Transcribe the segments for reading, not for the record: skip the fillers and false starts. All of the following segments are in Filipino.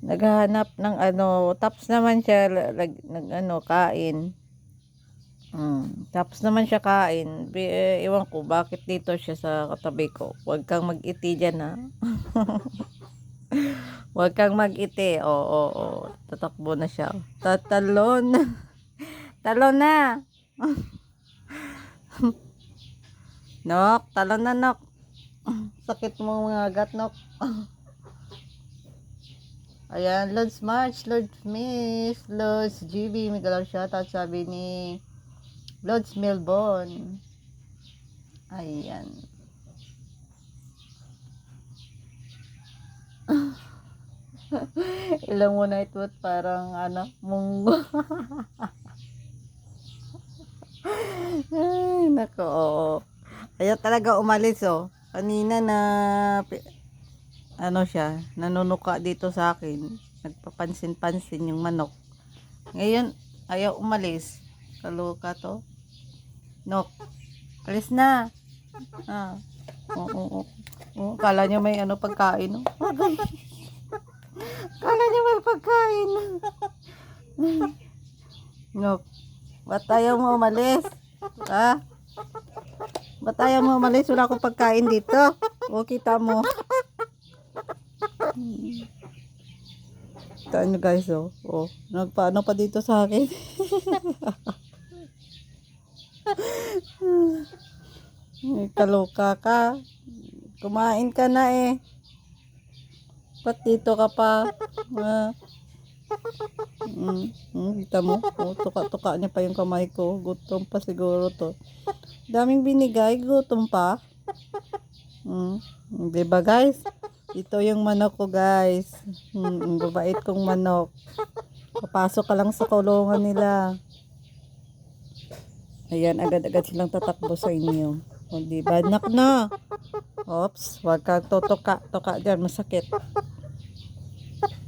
Naghahanap ng ano, tapos naman siya nag ano, kain. Tapos naman siya kain. Ewan ko bakit dito siya sa katabi ko. Huwag kang mag-iti diyan, ha. Huwag kang mag-iti. Oo. Tatakbo na siya. Tatalon. Talon na. Nok, talon na, Nok. Sakit mo mga gat, Nok. Ayan, Lods March, Lods Miss, Lods GB, may galaw shoutout sabi ni Lods Melbourne. Ayan. Ilang mo na ito parang ano, munggo. Ay, nako, oo. Ayaw talaga umalis, oh. Kanina na ano siya, nanunuka dito sa akin. Nagpapansin-pansin yung manok. Ngayon, ayaw umalis. Kaluka to. Nok, alis na. Ah. Oo. Kala niya may ano pagkain, no? Kala niya may pagkain. Nok, ba't ayaw mo umalis? Ha? Ba't ayaw mo umalis? Wala akong pagkain dito. O, kita mo. Ito nyo guys, oh. Nagpaano pa dito sa akin. Kaloka ka. Kumain ka na eh. Ba't dito ka pa? Kita mo? Tuka-tuka niya pa yung kamay ko. Gutom pa siguro to. Daming binigay. Gutom pa. Diba guys? Ito yung manok ko guys. Babait kong manok. Papasok ka lang sa kulungan nila. Ayan, agad-agad silang tatakbo sa inyo. O diba? Nak na. Oops, wag kang tutuka dyan. Masakit.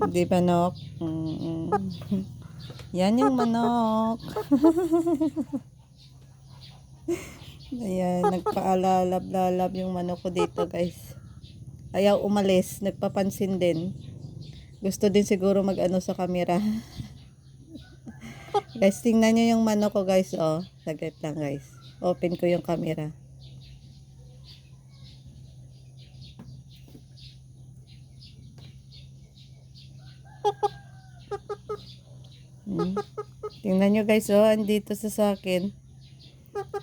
Diba nok? Yan yung manok. Ayan, nagpaalalab-lalab yung manok ko dito guys. Ayaw umalis, nagpapansin din. Gusto din siguro mag-ano sa camera. Guys, tingnan nyo yung manok ko guys, oh. Saglit lang guys. Open ko yung camera. Tingnan nyo guys, oh. Andito sa akin.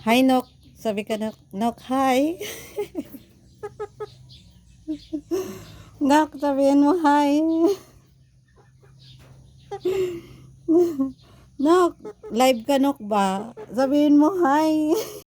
Hi, Nok. Sabi ka, Nok, hi. Nok, sabihin mo hi. Nok, live ka, Nok ba? Sabihin mo hi.